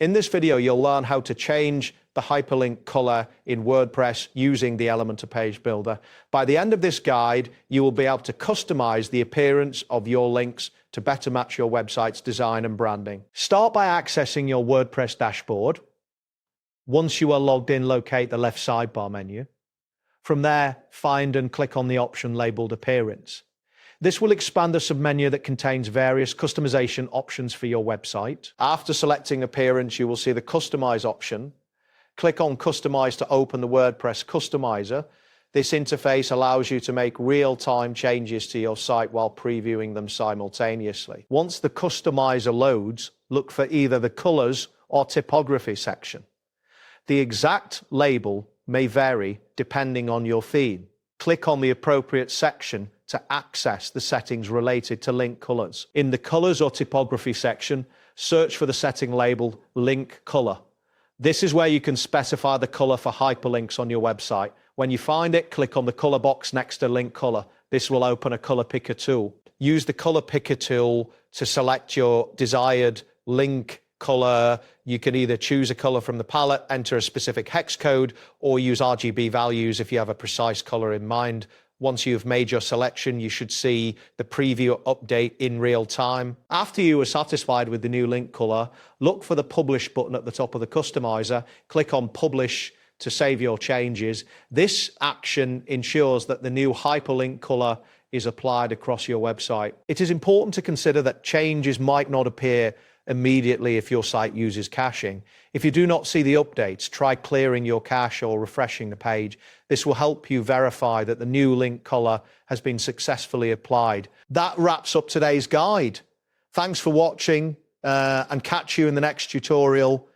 In this video, you'll learn how to change the hyperlink color in WordPress using the Elementor page builder. By the end of this guide, you will be able to customize the appearance of your links to better match your website's design and branding. Start by accessing your WordPress dashboard. Once you are logged in, locate the left sidebar menu. From there, find and click on the option labeled Appearance. This will expand the submenu that contains various customization options for your website. After selecting Appearance, you will see the Customize option. Click on Customize to open the WordPress Customizer. This interface allows you to make real-time changes to your site while previewing them simultaneously. Once the Customizer loads, look for either the Colors or Typography section. The exact label may vary depending on your theme. Click on the appropriate section to access the settings related to link colors. In the Colors or Typography section, search for the setting labeled Link Color. This is where you can specify the color for hyperlinks on your website. When you find it, click on the color box next to Link Color. This will open a color picker tool. Use the color picker tool to select your desired link color. You can either choose a color from the palette, enter a specific hex code, or use RGB values if you have a precise color in mind. Once you've made your selection, you should see the preview update in real time. After you are satisfied with the new link color, look for the Publish button at the top of the customizer. Click on Publish to save your changes. This action ensures that the new hyperlink color is applied across your website. It is important to consider that changes might not appear immediately if your site uses caching. If you do not see the updates, try clearing your cache or refreshing the page. This will help you verify that the new link color has been successfully applied. That wraps up today's guide. Thanks for watching and catch you in the next tutorial.